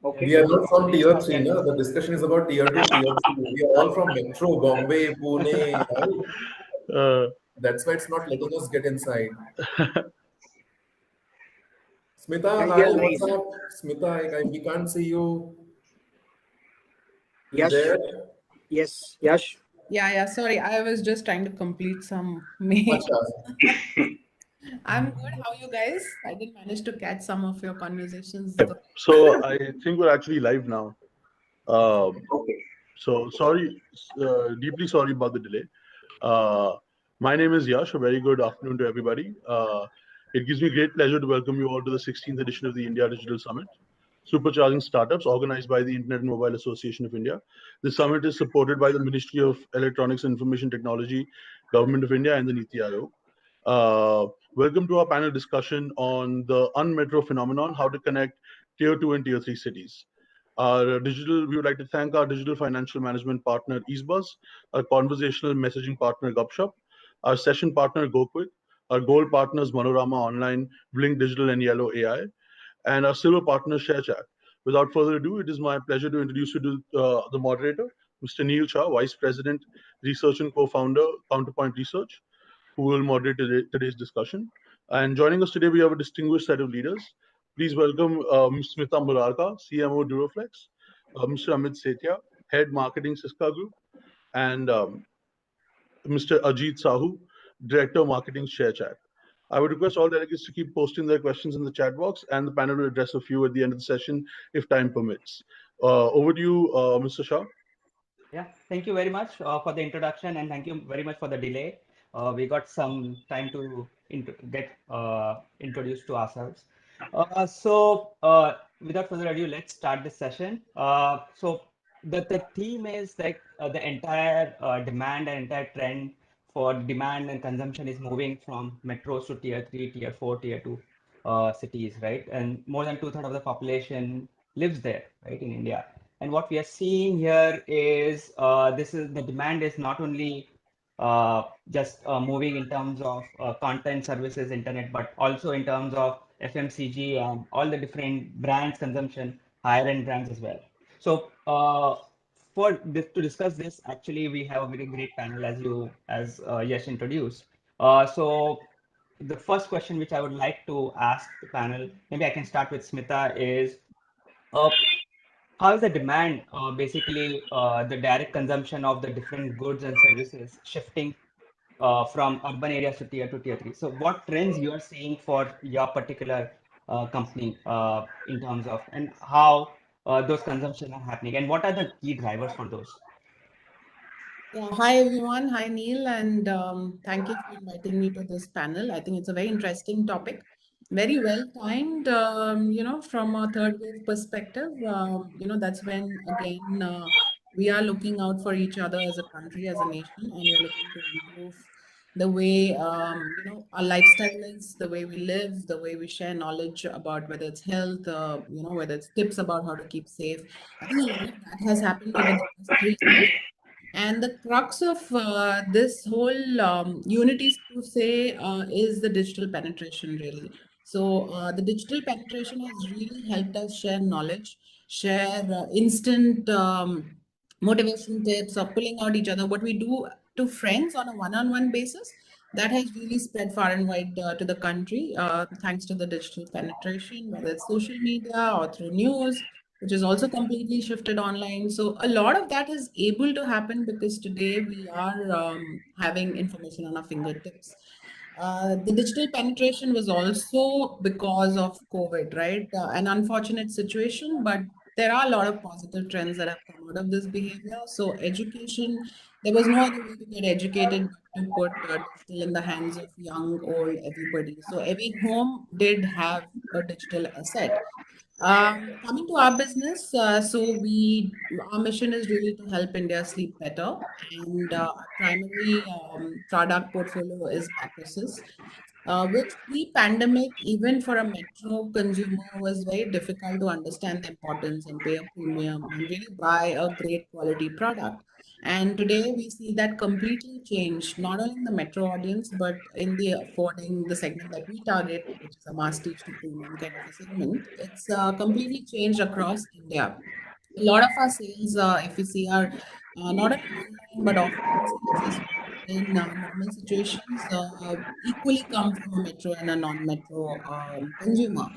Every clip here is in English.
Okay. We are not from Please tier stop 3, that. no? The discussion is about tier 2, tier 3. We are all from Metro, Bombay, Pune, right? Uh, That's why it's not letting us get inside. Smita, hi, Yes, what's guys. up? Smita, we can't see you. You Yash. there? Yes, Yash. Yeah, sorry. I was just trying to complete some mail. Acha. I'm good. How are you guys? I did manage to catch some of your conversations. yep. So I think we're actually live now. Um, Okay. so sorry, deeply sorry about the delay. Uh, my name is Yash. A very good afternoon to everybody. It gives me great pleasure to welcome you all to the 16th edition of the India Digital Summit, Supercharging Startups, organized by the Internet and Mobile Association of India. The summit is supported by the Ministry of Electronics and Information Technology, Government of India, and the Niti Aayog. Welcome to our panel discussion on the unmetro phenomenon, how to connect tier 2 and tier 3 cities. We would like to thank our digital financial management partner, EaseBuzz, our conversational messaging partner, Gupshup, our session partner, GoQuick, our gold partners, Manorama Online, Blink Digital, and Yellow AI, and our silver partner, ShareChat. Without further ado, it is my pleasure to introduce you to the moderator, Mr. Neil Shah, Vice President, Research and Co-founder, Counterpoint Research, who will moderate today's discussion. And joining us today, we have a distinguished set of leaders. Please welcome Ms. Smita Murarka, CMO Duroflex, Mr. Amit Sethiya, Head Marketing Syska Group, and Mr. Akshat Sahu, Director of Marketing ShareChat. I would request all delegates to keep posting their questions in the chat box, and the panel will address a few at the end of the session if time permits. Over to you, Mr. Shah. Yeah, thank you very much for the introduction and thank you very much for the delay. We got some time to get introduced to ourselves. Without further ado, let's start this session. The theme is like the entire demand and entire trend for demand and consumption is moving from metros to tier 3, tier 4, tier 2 cities, right? And more than two-thirds of the population lives there, right, in India. And what we are seeing here is the demand is not only just moving in terms of content services, internet, but also in terms of FMCG and all the different brands consumption, higher end brands as well. So for this, to discuss this, actually we have a very great panel as Yash introduced. So the first question which I would like to ask the panel, maybe I can start with Smita, is uh, how is the demand, basically the direct consumption of the different goods and services shifting from urban areas to tier 3? So what trends you are seeing for your particular company in terms of, and how those consumption are happening, and what are the key drivers for those? Yeah, hi everyone. Hi Neil, and thank you for inviting me to this panel. I think it's a very interesting topic, very well timed. From a third wave perspective, that's when again we are looking out for each other as a country, as a nation, and we're looking to improve the way our lifestyle is, the way we live, the way we share knowledge about whether it's health, whether it's tips about how to keep safe. I think a lot of that has happened over the last 3 years. And the crux of this whole unity, to say, is the digital penetration, really. So, the digital penetration has really helped us share knowledge, share instant motivation tips, or pulling out each other. What we do to friends on a one-on-one basis, that has really spread far and wide to the country, thanks to the digital penetration, whether it's social media or through news, which is also completely shifted online. So a lot of that is able to happen because today we are having information on our fingertips. The digital penetration was also because of COVID, right? An unfortunate situation, but there are a lot of positive trends that have come out of this behavior. So education, there was no other way to get educated but to put digital in the hands of young, old, everybody. So every home did have a digital asset. Coming to our business, our mission is really to help India sleep better, and our primary product portfolio is mattresses, which pre-pandemic, even for a metro consumer, was very difficult to understand the importance and pay a premium and really buy a great quality product. And today we see that completely changed, not only in the metro audience, but in the affording, the segment that we target, which is a masstige to premium kind of a segment. It's completely changed across India. A lot of our sales, if you see, are not only online but offline sales as well. In normal situations, equally come from a metro and a non-metro consumer.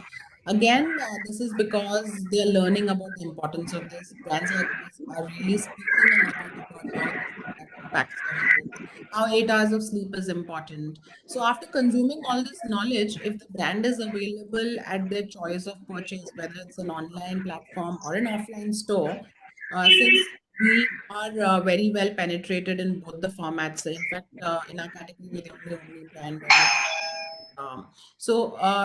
Again, this is because they are learning about the importance of this. Brands like us are really speaking a lot about how this product impacts their health, how 8 hours of sleep is important. So after consuming all this knowledge, if the brand is available at their choice of purchase, whether it's an online platform or an offline store, since we are very well penetrated in both the formats. In fact, in our category, we're the only omni brand where we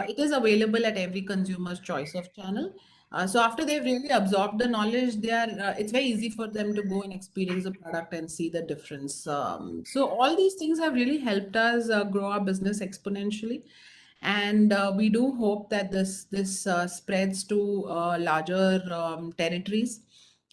it is available at every consumer's choice of channel. So after they've really absorbed the knowledge, they are it's very easy for them to go and experience the product and see the difference. So all these things have really helped us grow our business exponentially, and we do hope that this spreads to larger territories.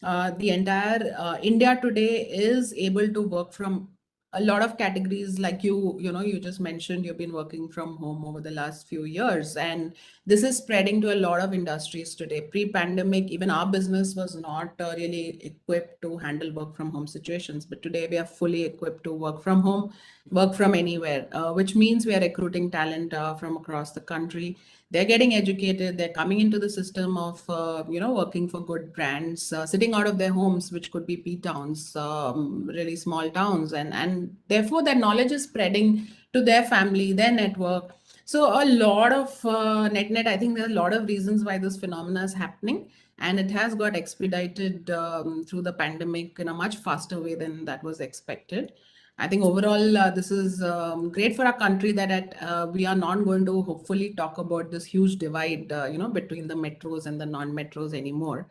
The entire India today is able to work from a lot of categories, like you just mentioned you've been working from home over the last few years, and this is spreading to a lot of industries today. Pre-pandemic, even our business was not really equipped to handle work from home situations, but today we are fully equipped to work from home, work from anywhere, which means we are recruiting talent from across the country. They're getting educated, they're coming into the system of working for good brands, sitting out of their homes, which could be p towns, really small towns, and therefore their knowledge is spreading to their family, their network. So a lot of net, I think there are a lot of reasons why this phenomena is happening, and it has got expedited through the pandemic in a much faster way than that was expected. I think overall, this is great for our country that we are not going to hopefully talk about this huge divide, between the metros and the non-metros anymore,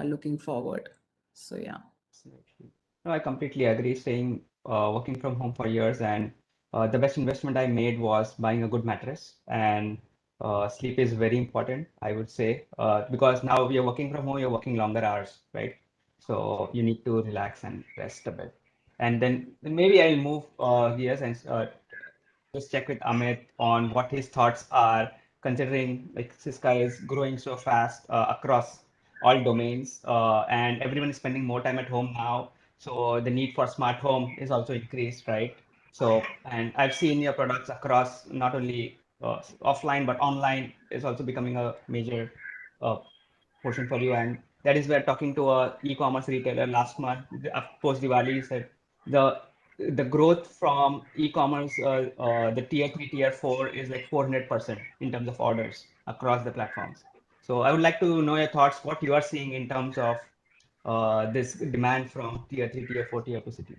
looking forward. So, yeah. Absolutely. No, I completely agree. Staying working from home for years, and the best investment I made was buying a good mattress. And sleep is very important, I would say, because now we are working from home, you're working longer hours, right? So you need to relax and rest a bit. And then maybe I'll move gears and just check with Amit on what his thoughts are, considering like Syska is growing so fast across all domains, and everyone is spending more time at home now. So the need for smart home is also increased, right? So, and I've seen your products across not only offline but online is also becoming a major uh, portion for you. And that is where talking to a e-commerce retailer last month, post Diwali, he said the growth from e-commerce, the tier 3, tier 4 is like 400% in terms of orders across the platforms. So I would like to know your thoughts, what you are seeing in terms of this demand from tier 3, tier 4, tier 2 cities.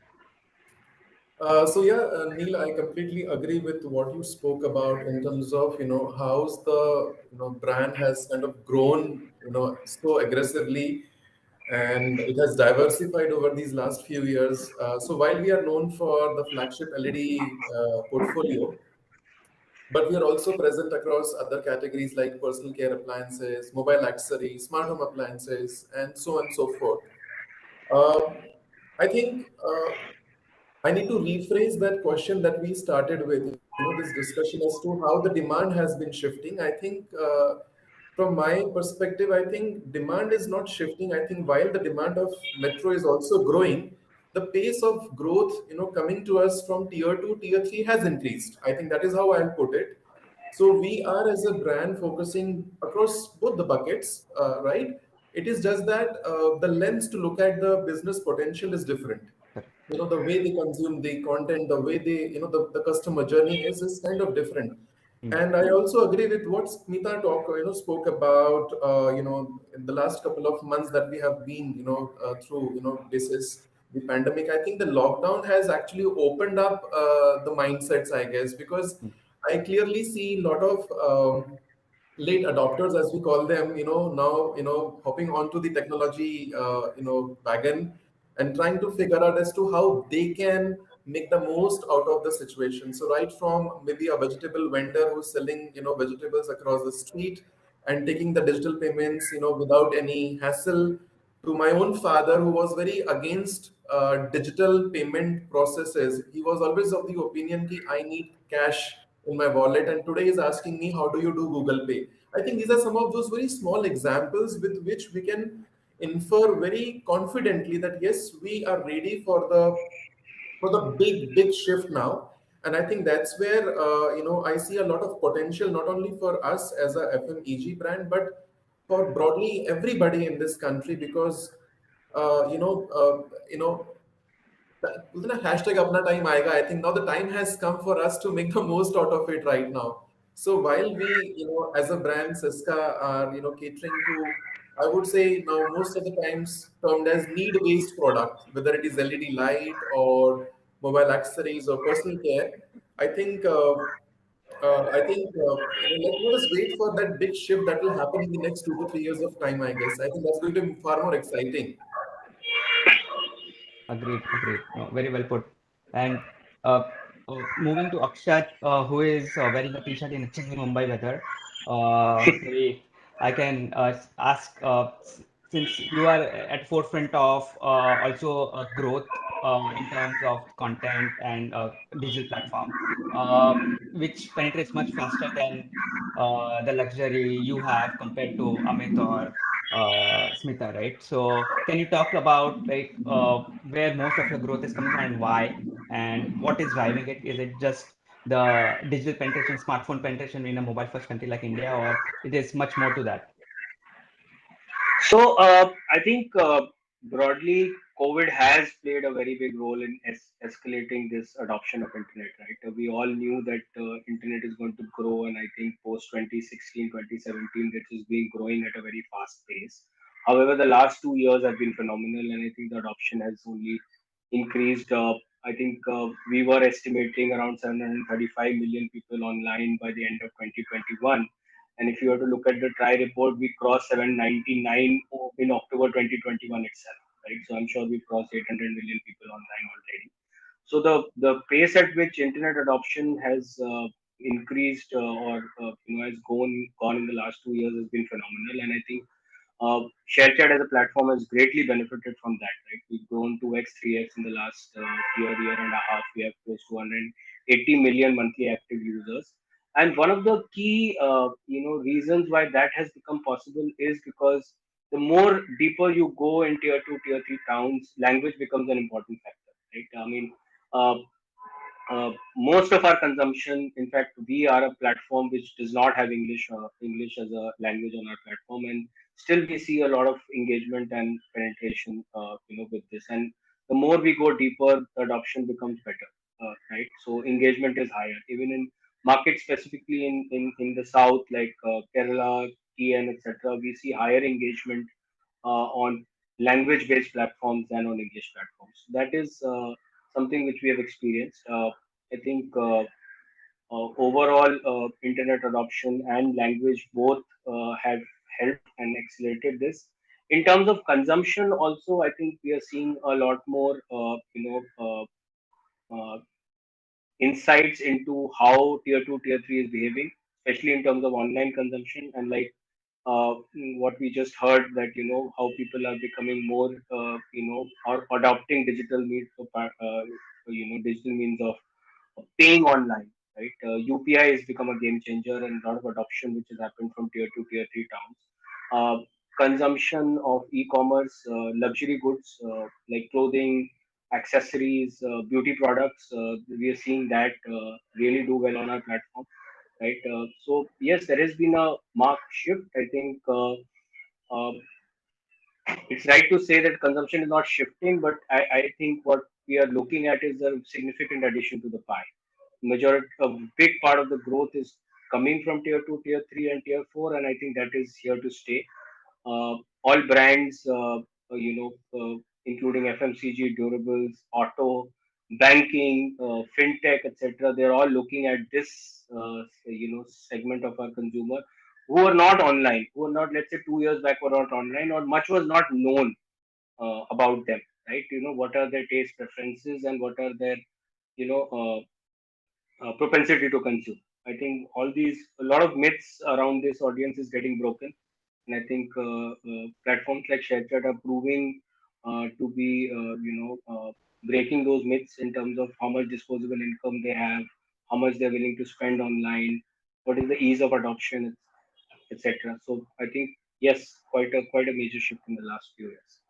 Neil, I completely agree with what you spoke about in terms of how's the brand has kind of grown so aggressively, and it has diversified over these last few years. So while we are known for the flagship LED portfolio, but we are also present across other categories like personal care appliances, mobile accessories, smart home appliances, and so on and so forth. Um, I think I need to rephrase that question that we started with, this discussion as to how the demand has been shifting. I think from my perspective, I think demand is not shifting. I think while the demand of metro is also growing, the pace of growth, coming to us from tier 2, tier 3 has increased. I think that is how I'll put it. So we are as a brand focusing across both the buckets, right? It is just that the lens to look at the business potential is different. The way they consume the content, the way they the customer journey is kind of different. And I also agree with what Smita spoke about in the last couple of months that we have been through basis the pandemic. I think the lockdown has actually opened up the mindsets, I guess, because I clearly see a lot of late adopters, as we call them, now, hopping onto the technology, wagon, and trying to figure out as to how they can make the most out of the situation. So right from maybe a vegetable vendor who's selling, vegetables across the street and taking the digital payments, without any hassle, to my own father, who was very against digital payment processes. He was always of the opinion that I need cash in my wallet, and today he's asking me, how do you do Google Pay? I think these are some of those very small examples with which we can infer very confidently that yes, we are ready for the big shift now. And I think that's where I see a lot of potential, not only for us as a FMEG brand, but for broadly everybody in this country, because uh, you know you know बोलते ना, hashtag अपना time आएगा. I think now the time has come for us to make the most out of it right now. So while we, as a brand, Syska, are, catering to, I would say now most of the times termed as need-based product, whether it is LED light or mobile accessories or personal care, I think, let us wait for that big shift that will happen in the next 2 to 3 years of time, I guess. I think that's going to be far more exciting. Agreed, agreed. No, very well put. And moving to Akshat, who is wearing a t-shirt in chilly Mumbai weather. I can ask, since you are at forefront of also growth in terms of content and digital platform, which penetrates much faster than the luxury you have compared to Amit or Smita, right? So can you talk about like where most of your growth is coming from and why, and what is driving it? Is it just the digital penetration, smartphone penetration in a mobile first country like India, or it is much more to that? So I think broadly, COVID has played a very big role in escalating this adoption of internet. Right, we all knew that internet is going to grow, and I think post 2016, 2017, it is being growing at a very fast pace. However, the last 2 years have been phenomenal, and I think the adoption has only increased. I think we were estimating around 735 million people online by the end of 2021. And if you were to look at the TRI report, we crossed 799 in October 2021 itself, right? So I'm sure we've crossed 800 million people online already. So the pace at which internet adoption has increased has gone in the last 2 years has been phenomenal, and I think ShareChat as a platform has greatly benefited from that. Right, we've grown 2x, 3x in the last year and a half. We have close to 180 million monthly active users, and one of the key reasons why that has become possible is because the more deeper you go in tier 2, tier 3 towns, language becomes an important factor. Right, I mean. Uh, Most of our consumption, in fact, we are a platform which does not have English as a language on our platform, and still we see a lot of engagement and penetration, with this. And the more we go deeper, the adoption becomes better, right? So engagement is higher, even in markets specifically in the south, like Kerala, TN, etc. We see higher engagement on language-based platforms than on English platforms. That is something which we have experienced. I think overall internet adoption and language both have helped and accelerated this. In terms of consumption, also, I think we are seeing a lot more, insights into how tier 2, tier 3 is behaving, especially in terms of online consumption. And like what we just heard, that how people are becoming more or adopting digital means for digital means of paying online, right? UPI has become a game changer, and a lot of adoption which has happened from tier 2, tier 3 towns. Consumption of e-commerce, luxury goods like clothing, accessories, beauty products, we are seeing that really do well on our platform, right? So yes, there has been a marked shift. I think uh, it's right to say that consumption is not shifting, but I think what we are looking at is a significant addition to the pie. Majority, a big part of the growth is coming from tier 2, tier 3, and tier 4, and I think that is here to stay. All brands, including FMCG, durables, auto, banking, fintech, etc. They're all looking at this, segment of our consumer who are not online, who are not, let's say, 2 years back were not online, or much was not known about them. Right? What are their taste preferences and what are their, you know, propensity to consume. I think a lot of myths around this audience is getting broken. And I think platforms like ShareChat are proving to be, breaking those myths in terms of how much disposable income they have, how much they're willing to spend online, what is the ease of adoption, etc. So I think yes, quite a major shift in the last few years.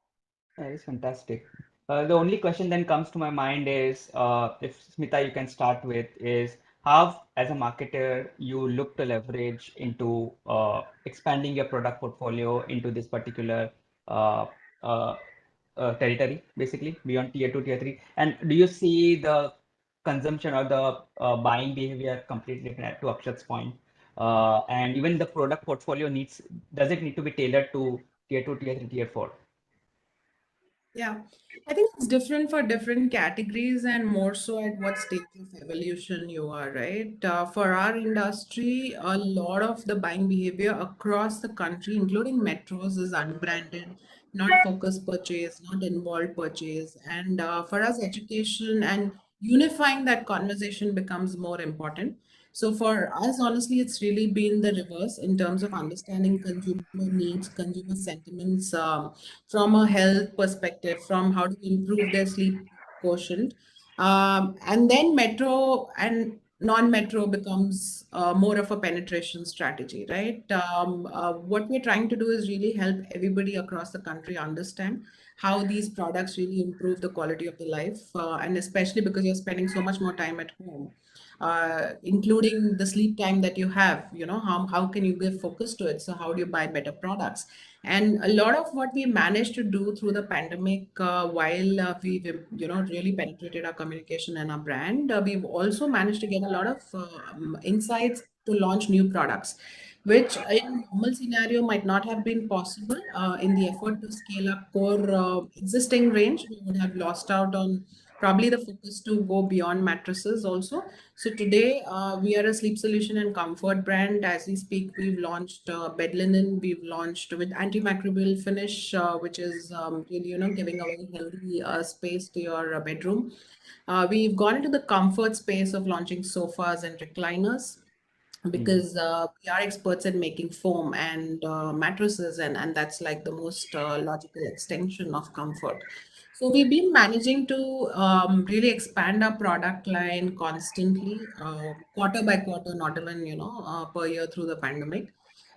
That is fantastic. The only question then comes to my mind is, if Smita, you can start with, is how, as a marketer, you look to leverage into expanding your product portfolio into this particular uh, uh, territory, basically beyond tier two, tier three. And do you see the consumption or the buying behavior completely different to Akshat's point? And even the product portfolio needs, does it need to be tailored to tier two, tier three, tier four? Yeah, I think it's different for different categories and more so at what stage of evolution you are, right? For our industry, a lot of the buying behavior across the country, including metros, is unbranded, not focused purchase, not involved purchase. And for us, education and unifying that conversation becomes more important. So for us, honestly, it's really been the reverse in terms of understanding consumer needs, consumer sentiments, from a health perspective, from how to improve their sleep quotient. And then metro and non-metro becomes more of a penetration strategy, right? What we're trying to do is really help everybody across the country understand how these products really improve the quality of the life, and especially because you're spending so much more time at home, including the sleep time that you have. How can you give focus to it? So how do you buy better products? And a lot of what we managed to do through the pandemic, while we've really penetrated our communication and our brand, we've also managed to get a lot of insights to launch new products, which in normal scenario might not have been possible. In the effort to scale up core existing range, we would have lost out on probably the focus to go beyond mattresses also. So today, we are a sleep solution and comfort brand. As we speak, we've launched bed linen. We've launched with antimicrobial finish, which is really, giving a very healthy space to your bedroom. We've gone into the comfort space of launching sofas and recliners, Mm. because we are experts in making foam and mattresses, and that's like the most logical extension of comfort. So we've been managing to really expand our product line constantly, quarter by quarter, not even per year through the pandemic.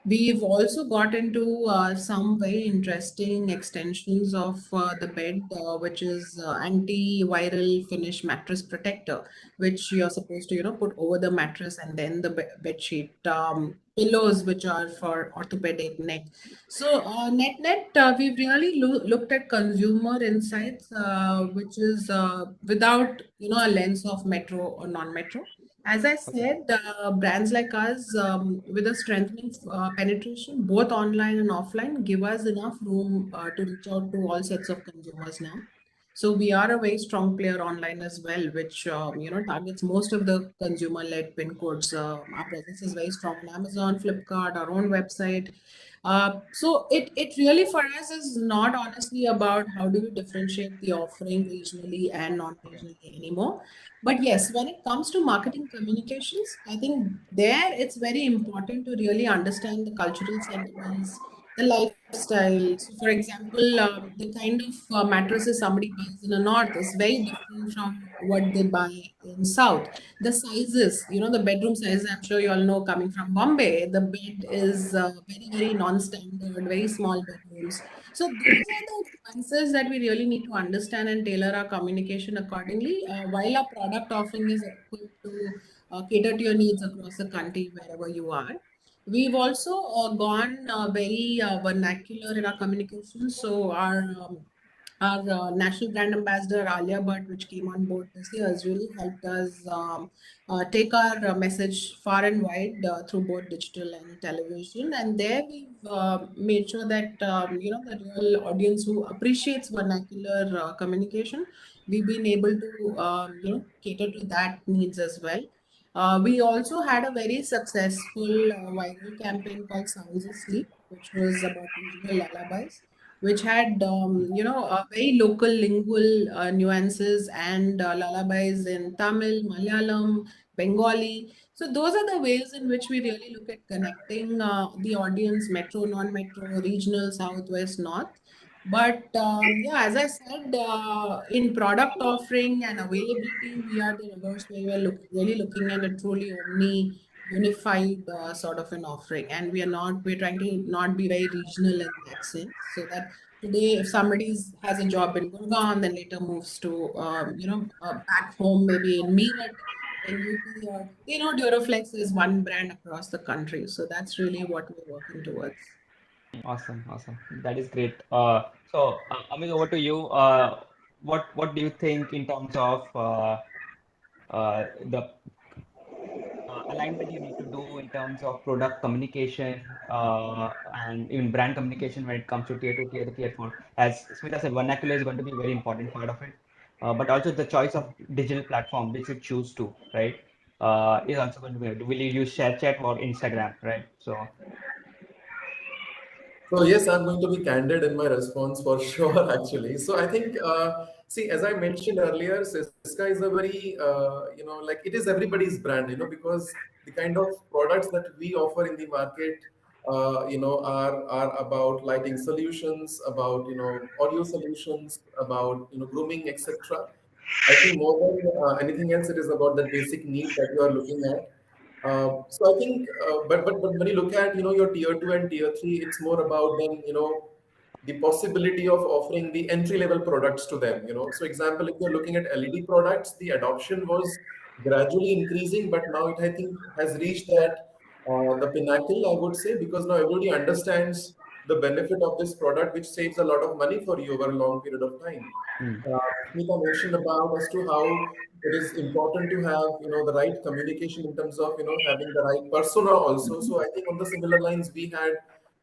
We've also got into some very interesting extensions of the bed, which is antiviral finish mattress protector, which you're supposed to, put over the mattress, and then the bed sheet, pillows, which are for orthopedic neck. So net, we've really looked at consumer insights, which is without, a lens of metro or non-metro. As I Okay. said, brands like us, with a strengthening penetration, both online and offline, give us enough room to reach out to all sets of consumers now. So we are a very strong player online as well, which targets most of the consumer-led pin codes. Our presence is very strong on Amazon, Flipkart, our own website. So it really for us is not honestly about how do we differentiate the offering regionally and non-regionally anymore. But yes, when it comes to marketing communications, I think there it's very important to really understand the cultural sentiments, the lifestyle. So, for example, the kind of mattresses somebody buys in the north is very different from what they buy in south. The sizes, the bedroom size, I'm sure you all know, coming from Bombay, the bed is very, very non-standard, very small bedrooms. So those are the nuances that we really need to understand and tailor our communication accordingly. While our product offering is equipped to cater to your needs across the country wherever you are. We've also gone very vernacular in our communication. So our national brand ambassador Alia Bhatt, which came on board this year, has really helped us take our message far and wide through both digital and television. And there we've made sure that the real audience who appreciates vernacular communication, we've been able to cater to that needs as well. We also had a very successful viral campaign called Sounds Asleep, which was about regional lullabies, which had very local lingual nuances and lullabies in Tamil, Malayalam, Bengali. So So those are the ways in which we really look at connecting the audience, metro, non-metro, regional, south, west, north. But yeah, as I said, in product offering and availability, we are the reverse way. We are really looking at a truly omni unified sort of an offering, and we're trying to not be very regional in that sense, so that today if somebody has a job in Gurgaon, then later moves to back home, maybe in Meerut in UP, or Duroflex is one brand across the country. So that's really what we're working towards. Awesome, awesome. That is great. Amit, over to you. What do you think in terms of the alignment you need to do in terms of product communication and even brand communication when it comes to tier two, tier three, tier four? As Smita said, vernacular is going to be a very important part of it, but also the choice of digital platform which you choose to, right? Is also going to be. Will you use ShareChat or Instagram, right? So So yes, I'm going to be candid in my response for sure, actually. So I think, see, as I mentioned earlier, Syska is a very, like it is everybody's brand, because the kind of products that we offer in the market, are about lighting solutions, about audio solutions, about grooming, etc. I think more than anything else, it is about that basic need that you are looking at. So I think, but when you look at your tier two and tier three, it's more about then the possibility of offering the entry level products to them. So example, if you're looking at LED products, the adoption was gradually increasing, but now it I think has reached that the pinnacle, I would say, because now everybody understands the benefit of this product, which saves a lot of money for you over a long period of time. Smita mentioned about as to how it is important to have the right communication in terms of having the right persona also. So I think on the similar lines we had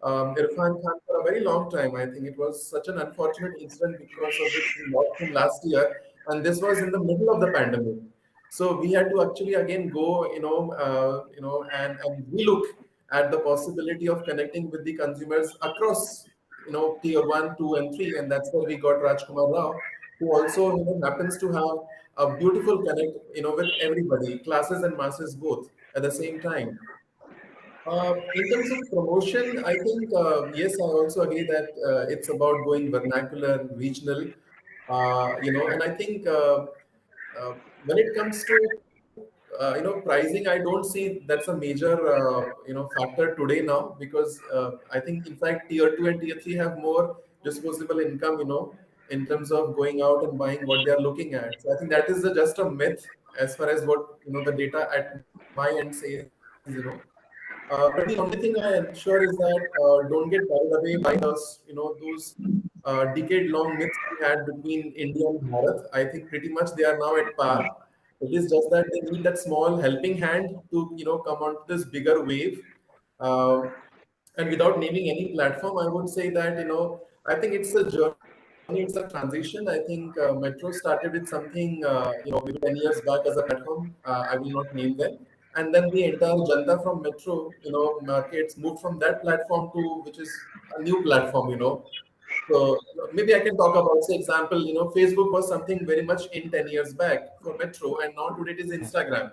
Irfan Khan for a very long time. I think it was such an unfortunate incident because of which we lost him last year, and this was in the middle of the pandemic. So we had to actually again go and we look at the possibility of connecting with the consumers across tier one, two, and three, and that's where we got Rajkumar Rao, who also happens to have a beautiful connect with everybody, classes and masses both at the same time. In terms of promotion, I think yes, I also agree that it's about going vernacular, regional, and I think when it comes to pricing, I don't see that's a major factor today now, because I think in fact tier two and tier three have more disposable income, in terms of going out and buying what they are looking at. So I think that is just a myth as far as what the data at my end says, but the only thing I ensure is that don't get carried away by those decade-long myths we had between India and Bharat. I think pretty much they are now at par. It is just that they need that small helping hand to come onto this bigger wave. Uh, and without naming any platform, I would say that I think it's a journey, it's a transition. I think Metro started with something maybe 10 years back as a platform. I will not name them, and then the entire Janta from Metro markets moved from that platform to which is a new platform. So maybe I can talk about, say, example, Facebook was something very much in 10 years back for Metro, and now today it is Instagram.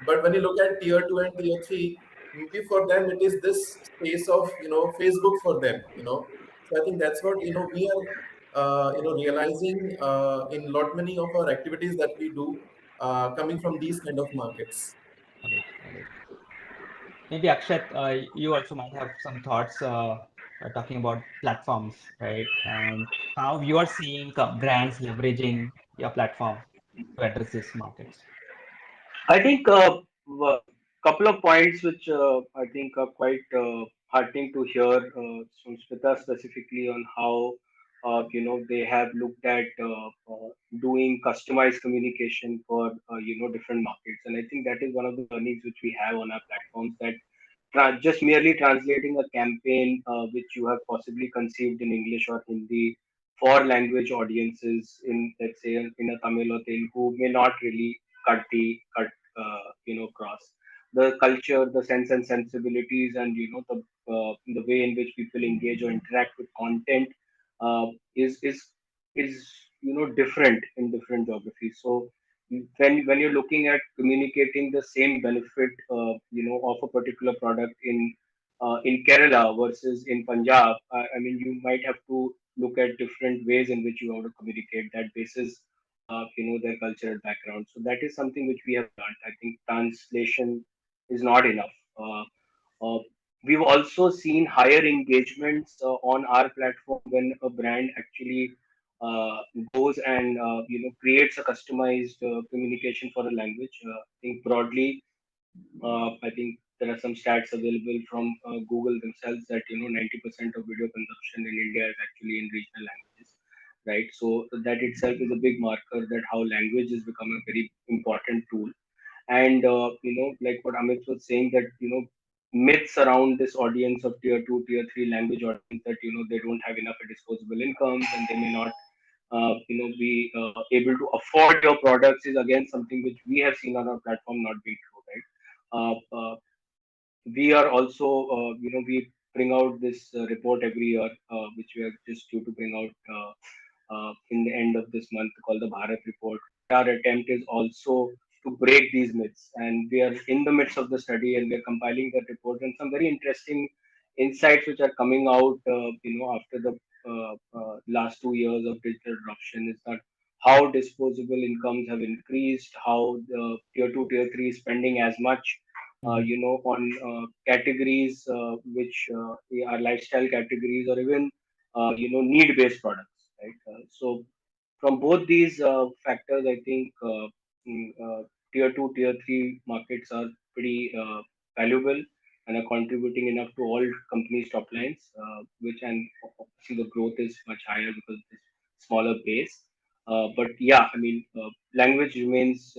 But when you look at tier two and tier three, maybe for them it is this space of Facebook for them. So I think that's what we are realizing in lot many of our activities that we do coming from these kind of markets. got it. Maybe Akshat, you also might have some thoughts talking about platforms, right? And how you are seeing brands leveraging your platform to address these markets. I think a couple of points which I think are quite heartening to hear from Smita specifically on how they have looked at doing customized communication for different markets, and I think that is one of the learnings which we have on our platforms, that just merely translating a campaign which you have possibly conceived in English or Hindi for language audiences in, let's say, in a Tamil or Telugu may not really cut cross the culture, the sense and sensibilities, and the way in which people engage or interact with content uh, is different in different geographies. So when you're looking at communicating the same benefit, of a particular product in Kerala versus in Punjab, I mean, you might have to look at different ways in which you have to communicate that basis, their cultural background. So that is something which we have learned. I think translation is not enough. Uh, we've also seen higher engagements on our platform when a brand actually uh, goes and creates a customized communication for a language. I think broadly, I think there are some stats available from Google themselves that 90% of video consumption in India is actually in regional languages, right? So that itself is a big marker that how language has become a very important tool. And like what Amit was saying, that myths around this audience of tier 2, tier 3 language audience, that they don't have enough disposable incomes and they may not be able to afford your products, is again something which we have seen on our platform not being true, right? We are also, we bring out this report every year, which we are just due to bring out in the end of this month, called the Bharat Report. Our attempt is also to break these myths, and we are in the midst of the study, and we are compiling that report, and some very interesting insights which are coming out, after the last 2 years of digital adoption, is that how disposable incomes have increased, how the tier 2, tier 3 is spending as much, on categories which are lifestyle categories, or even need-based products, right? So from both these factors, I think tier 2, tier 3 markets are pretty valuable and are contributing enough to all companies' top lines, which, and obviously the growth is much higher because of this smaller base. But yeah, I mean, language remains,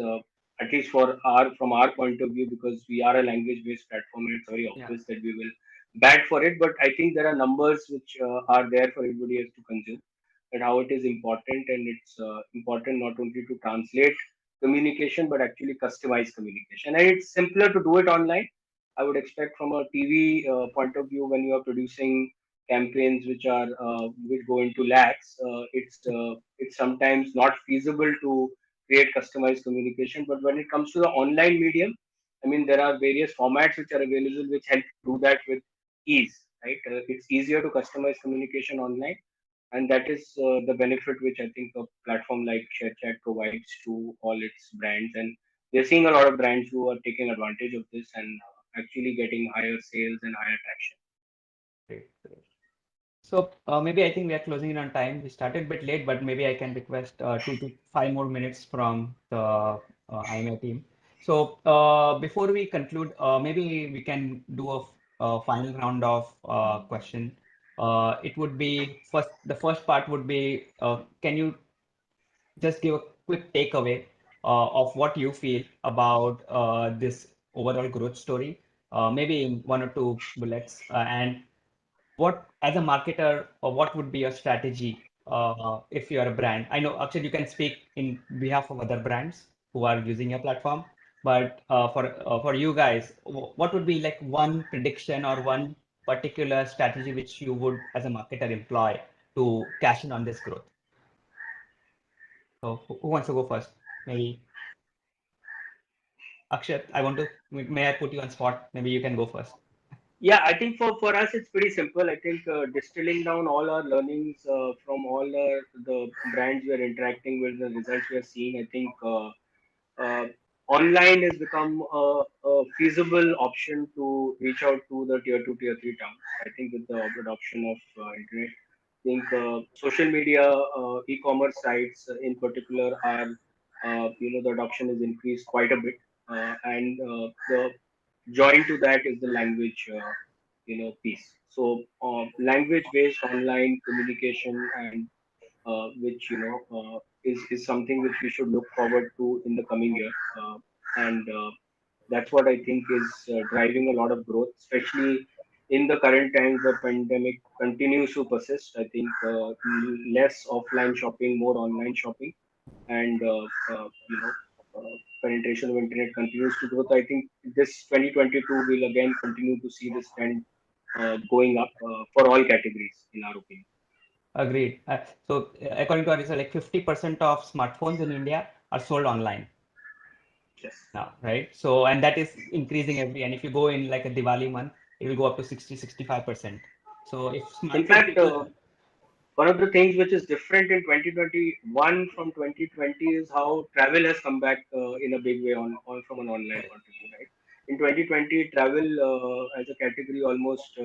at least from our point of view, because we are a language-based platform, and it's very Yeah. obvious that we will bat for it. But I think there are numbers which are there for everybody else to consume, that how it is important, and it's important not only to translate communication but actually customize communication, and it's simpler to do it online. I would expect from a TV point of view, when you are producing campaigns which go into lakhs, it's sometimes not feasible to create customized communication. But when it comes to the online medium, I mean, there are various formats which are available which help do that with ease, right? It's easier to customize communication online, and that is the benefit which I think a platform like ShareChat provides to all its brands. And we're seeing a lot of brands who are taking advantage of this and actually getting higher sales and higher traction. Great, great. So maybe I think we are closing in on time. We started a bit late, but maybe I can request 2 to 5 more minutes from the IMA team. So before we conclude, maybe we can do a final round of question. It would be first. The first part would be, can you just give a quick takeaway of what you feel about this overall growth story, maybe in 1 or 2 bullets, and what, as a marketer, or what would be your strategy if you are a brand? I know, Akshat, you can speak in behalf of other brands who are using your platform, but for you guys, what would be like one prediction or one particular strategy which you would, as a marketer, employ to cash in on this growth? So who wants to go first? Maybe Akshat, may I put you on spot? Maybe you can go first. Yeah, I think for us it's pretty simple. I think distilling down all our learnings from all the brands we are interacting with, the results we are seeing, I think uh, online has become a feasible option to reach out to the tier 2, tier 3 towns. I think with the adoption of internet, I think social media, e-commerce sites in particular are, the adoption has increased quite a bit. And the joined to that is the language, piece. So language based online communication, and which is something which we should look forward to in the coming year. And that's what I think is driving a lot of growth, especially in the current times where pandemic continues to persist. I think less offline shopping, more online shopping, and penetration of internet continues to grow. So I think this 2022 will again continue to see this trend going up for all categories, in our opinion. Agreed. So according to our research, like 50% of smartphones in India are sold online. Yes. now, right? So, and that is increasing and if you go in like a Diwali month, it will go up to 65%. So if In smartphone fact, people, one of the things which is different in 2021 from 2020 is how travel has come back in a big way on from an online correct, point of view, right? In 2020, travel as a category almost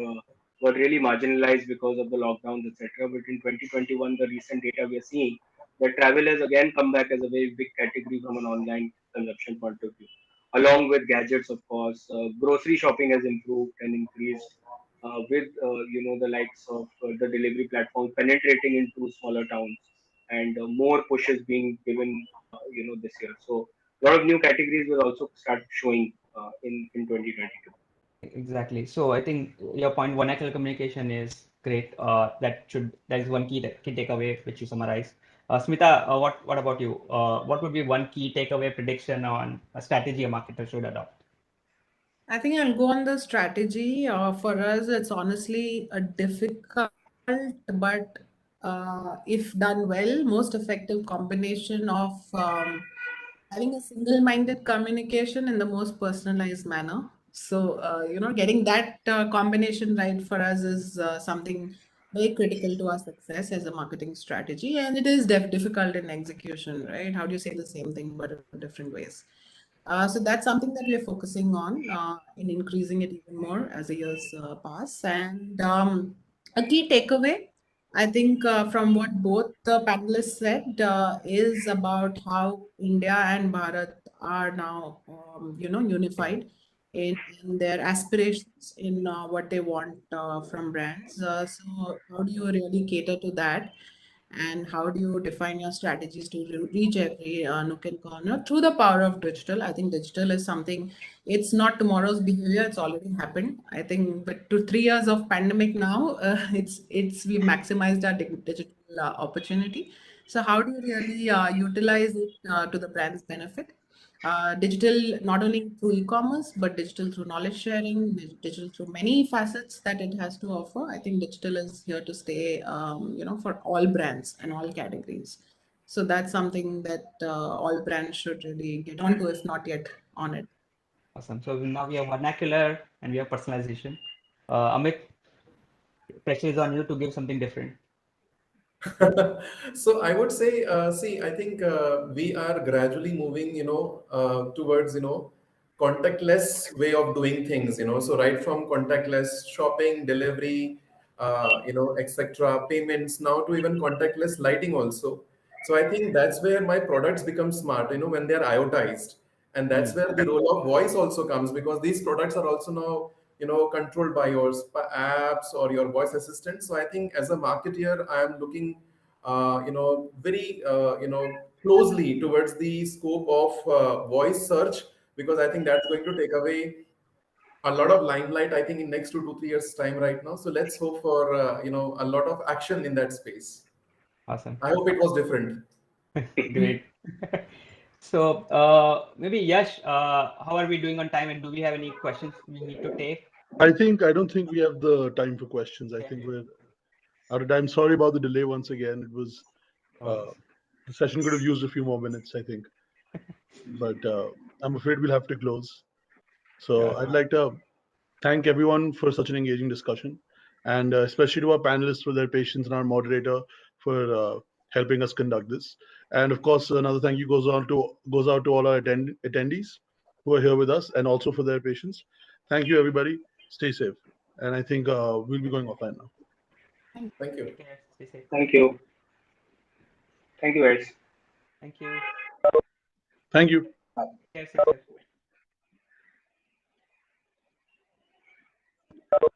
got really marginalized because of the lockdowns, etc. But in 2021, the recent data we are seeing that travel has again come back as a very big category from an online consumption point of view. Along with gadgets, of course, grocery shopping has improved and increased with the likes of the delivery platform penetrating into smaller towns and more pushes being given this year. So a lot of new categories will also start showing in 2022. exactly. So I think your point, vernacular communication is great. That is one key takeaway which you summarize. Smita, what about you? What would be one key takeaway prediction on a strategy a marketer should adopt? I think I'll go on the strategy. For us, it's honestly a difficult, but if done well, most effective combination of having a single-minded communication in the most personalized manner. So, getting that combination right for us is something very critical to our success as a marketing strategy. And it is difficult in execution, right? How do you say the same thing but in different ways? So that's something that we are focusing on in increasing it even more as the years pass. And a key takeaway, I think, from what both the panelists said, is about how India and Bharat are now, unified in their aspirations in what they want from brands. So how do you really cater to that? And how do you define your strategies to reach every nook and corner through the power of digital? I think digital is something, it's not tomorrow's behavior, it's already happened. I think, but to 3 years of pandemic now, it's we maximized our digital opportunity. So how do you really utilize it to the brand's benefit? Digital not only through e-commerce, but digital through knowledge sharing, digital through many facets that it has to offer. I think digital is here to stay, for all brands and all categories. So that's something that all brands should really get onto, if not yet on it. Awesome. So now we have vernacular and we have personalization. Amit, pressure is on you to give something different. So I would say, see, I think we are gradually moving, towards, contactless way of doing things, So right from contactless shopping, delivery, etc., payments, now to even contactless lighting also. So I think that's where my products become smart, when they're IoTized, and that's Hmm. where the role of voice also comes, because these products are also now, controlled by your apps or your voice assistant. So I think as a marketeer, I am looking very closely towards the scope of voice search, because I think that's going to take away a lot of limelight, I think, in next 2 to 3 years time right now. So let's hope for a lot of action in that space. Awesome. I hope it was different. Great. So maybe Yash, how are we doing on time and do we have any questions we need to take? I don't think we have the time for questions. I Yeah, think we're out of time. Sorry about the delay once again. It was no uh, worries. the session could have used a few more minutes, I think, but I'm afraid we'll have to close. So Sure. I'd like to thank everyone for such an engaging discussion, and especially to our panelists for their patience and our moderator for helping us conduct this. And of course, another thank you goes out to all our attendees who are here with us, and also for their patience. Thank you, everybody. Stay safe, and I think we'll be going offline now. Thank you. Take care. Stay safe. Thank you. Thank you, guys. Thank you. Thank you. Take care. Stay safe.